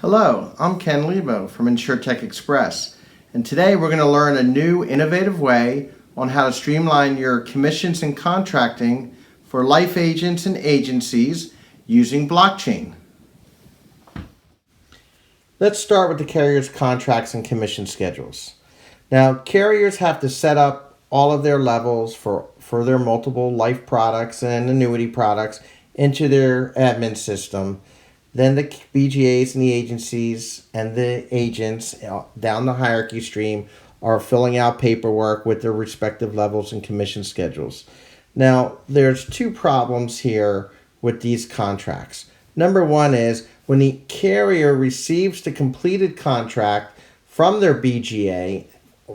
Hello, I'm Ken LaBert from InsurTech Express, and today we're going to learn a new innovative way on how to streamline your commissions and contracting for life agents and agencies using blockchain. Let's start with the carrier's contracts and commission schedules. Now, carriers have to set up all of their levels for their multiple life products and annuity products into their admin system. Then the BGAs and the agencies and the agents down the hierarchy stream are filling out paperwork with their respective levels and commission schedules. Now, there's two problems here with these contracts. Number one is when the carrier receives the completed contract from their BGA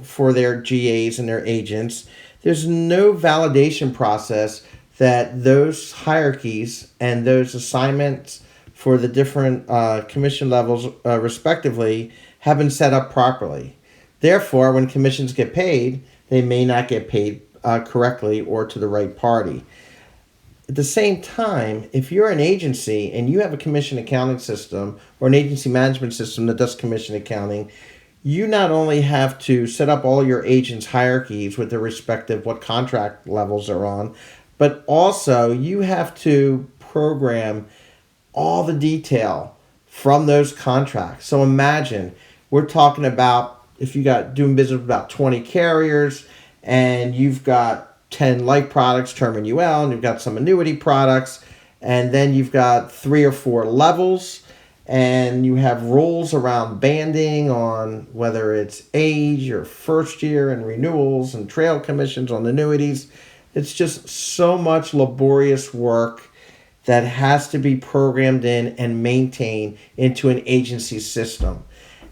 for their GAs and their agents, there's no validation process that those hierarchies and those assignments for the different commission levels respectively have been set up properly. Therefore, when commissions get paid, they may not get paid correctly or to the right party. At the same time, if you're an agency and you have a commission accounting system or an agency management system that does commission accounting, you not only have to set up all your agents' hierarchies with their respective what contract levels are on, but also you have to program all the detail from those contracts. So imagine we're talking about if you got doing business with about 20 carriers and you've got 10 life products, term and UL, and you've got some annuity products, and then you've got 3 or 4 levels, and you have rules around banding on whether it's age or first year and renewals and trail commissions on annuities. It's just so much laborious work that has to be programmed in and maintained into an agency system.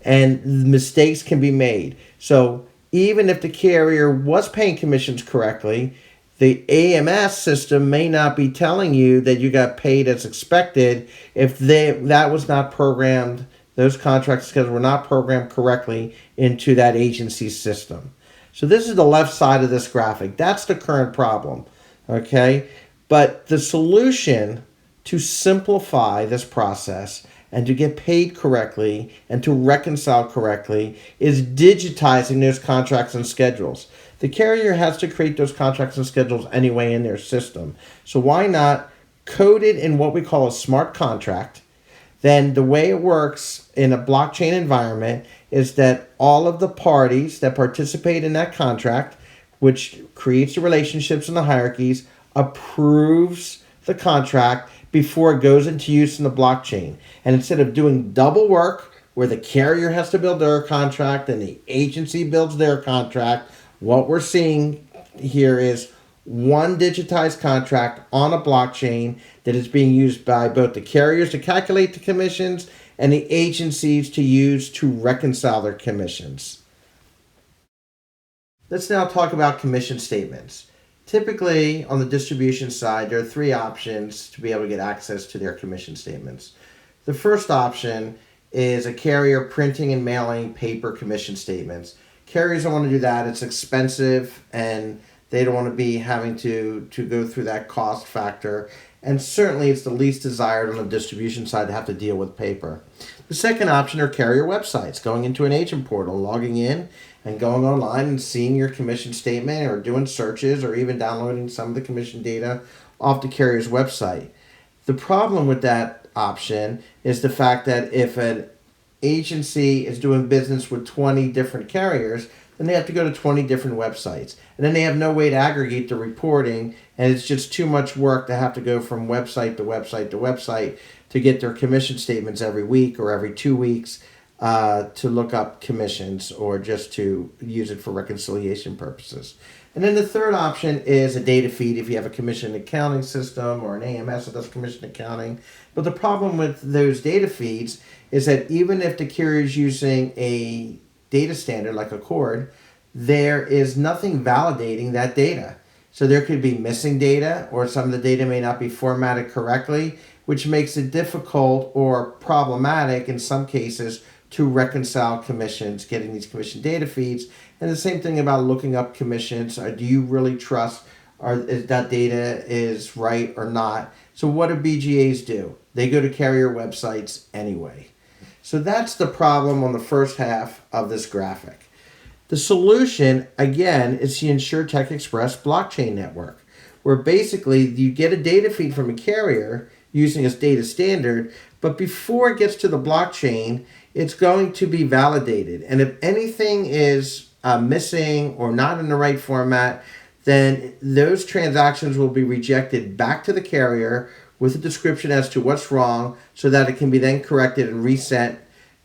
And mistakes can be made. So even if the carrier was paying commissions correctly, the AMS system may not be telling you that you got paid as expected if that was not programmed, those contract schedules were not programmed correctly into that agency system. So this is the left side of this graphic. That's the current problem, okay? But the solution to simplify this process and to get paid correctly and to reconcile correctly is digitizing those contracts and schedules. The carrier has to create those contracts and schedules anyway in their system. So why not code it in what we call a smart contract? Then the way it works in a blockchain environment is that all of the parties that participate in that contract, which creates the relationships and the hierarchies, approves the contract before it goes into use in the blockchain. And instead of doing double work where the carrier has to build their contract and the agency builds their contract, what we're seeing here is one digitized contract on a blockchain that is being used by both the carriers to calculate the commissions and the agencies to use to reconcile their commissions. Let's now talk about commission statements. Typically, on the distribution side, there are 3 options to be able to get access to their commission statements. The first option is a carrier printing and mailing paper commission statements. Carriers don't want to do that. It's expensive, and they don't want to be having to go through that cost factor. And certainly, it's the least desired on the distribution side to have to deal with paper. The second option are carrier websites, going into an agent portal, logging in, and going online and seeing your commission statement or doing searches or even downloading some of the commission data off the carrier's website. The problem with that option is the fact that if an agency is doing business with 20 different carriers, then they have to go to 20 different websites. And then they have no way to aggregate the reporting, and it's just too much work to have to go from website to website to website to get their commission statements every week or every 2 weeks. To look up commissions or just to use it for reconciliation purposes. And then the third option is a data feed if you have a commission accounting system or an AMS that does commission accounting. But the problem with those data feeds is that even if the carrier is using a data standard like Accord, there is nothing validating that data. So there could be missing data, or some of the data may not be formatted correctly, which makes it difficult or problematic in some cases to reconcile commissions, getting these commission data feeds. And the same thing about looking up commissions. Do you really trust if that data is right or not? So what do BGAs do? They go to carrier websites anyway. So that's the problem on the first half of this graphic. The solution, again, is the InsurTech Express blockchain network, where basically you get a data feed from a carrier using its data standard, but before it gets to the blockchain, it's going to be validated. And if anything is missing or not in the right format, then those transactions will be rejected back to the carrier with a description as to what's wrong so that it can be then corrected and resent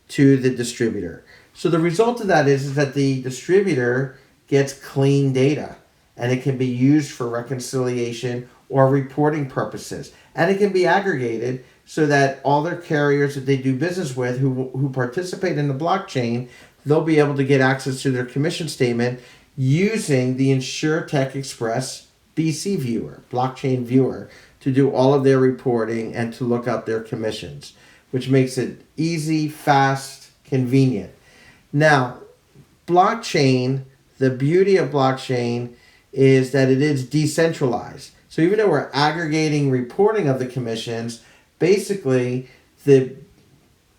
to the distributor. So the result of that is that the distributor gets clean data, and it can be used for reconciliation or reporting purposes. And it can be aggregated so that all their carriers that they do business with who participate in the blockchain, they'll be able to get access to their commission statement using the InsurTech Express BC viewer, blockchain viewer, to do all of their reporting and to look up their commissions, which makes it easy, fast, convenient. Now, blockchain, the beauty of blockchain is that it is decentralized. So even though we're aggregating reporting of the commissions, basically the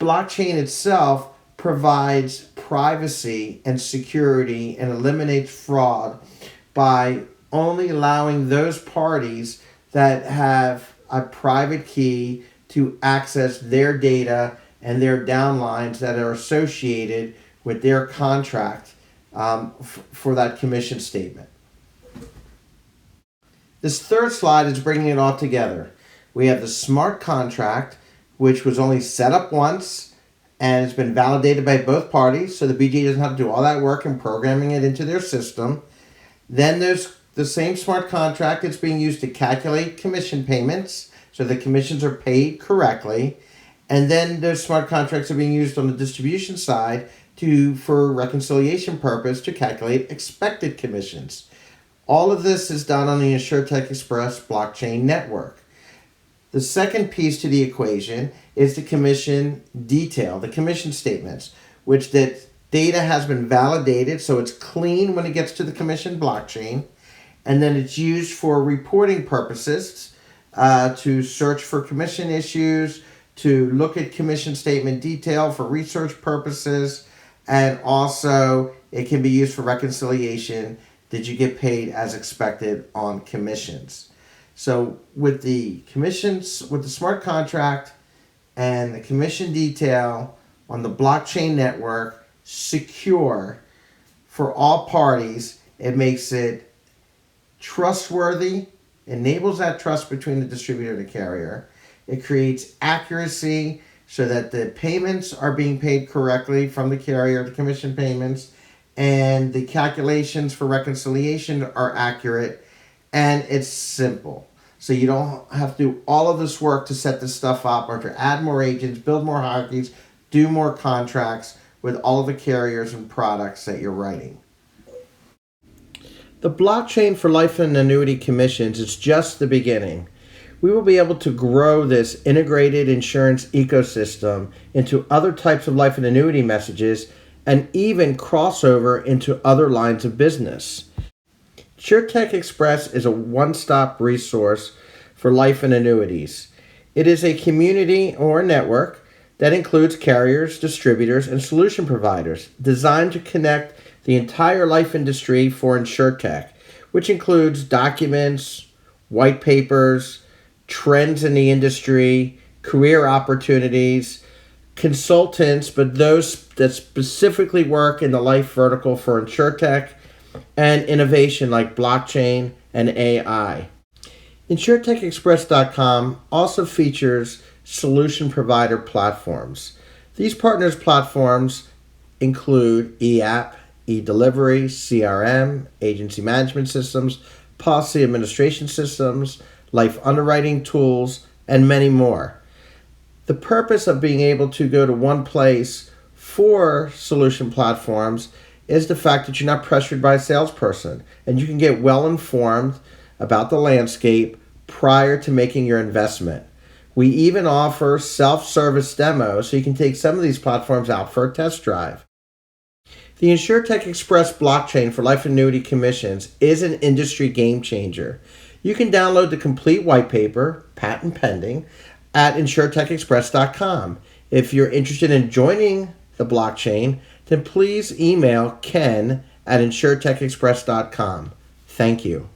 blockchain itself provides privacy and security and eliminates fraud by only allowing those parties that have a private key to access their data and their downlines that are associated with their contract for that commission statement. This third slide is bringing it all together. We have the smart contract, which was only set up once and it's been validated by both parties, so the BGA doesn't have to do all that work in programming it into their system. Then there's the same smart contract that's being used to calculate commission payments, so the commissions are paid correctly. And then those smart contracts are being used on the distribution side for reconciliation purpose to calculate expected commissions. All of this is done on the InsurTech Express blockchain network. The second piece to the equation is the commission detail, the commission statements, which that data has been validated, so it's clean when it gets to the commission blockchain, and then it's used for reporting purposes, to search for commission issues, to look at commission statement detail for research purposes, and also it can be used for reconciliation. Did you get paid as expected on commissions? So with the commissions, with the smart contract and the commission detail on the blockchain network, secure for all parties, it makes it trustworthy, enables that trust between the distributor and the carrier. It creates accuracy so that the payments are being paid correctly from the carrier, the commission payments, and the calculations for reconciliation are accurate, and it's simple. So you don't have to do all of this work to set this stuff up or to add more agents, build more hierarchies, do more contracts with all of the carriers and products that you're writing. The blockchain for life and annuity commissions is just the beginning. We will be able to grow this integrated insurance ecosystem into other types of life and annuity messages and even crossover into other lines of business. InsurTech Express is a one-stop resource for life and annuities. It is a community or network that includes carriers, distributors, and solution providers designed to connect the entire life industry for InsurTech, which includes documents, white papers, trends in the industry, career opportunities, consultants, but those that specifically work in the life vertical for InsurTech, and innovation like blockchain and AI. InsurTechExpress.com also features solution provider platforms. These partners' platforms include eApp, eDelivery, CRM, agency management systems, policy administration systems, life underwriting tools, and many more. The purpose of being able to go to one place for solution platforms is the fact that you're not pressured by a salesperson and you can get well informed about the landscape prior to making your investment. We even offer self-service demos so you can take some of these platforms out for a test drive. The InsurTech Express blockchain for life annuity commissions is an industry game changer. You can download the complete white paper, patent pending, at InsurTechExpress.com. If you're interested in joining the blockchain, then please email Ken at InsurTechExpress.com. Thank you.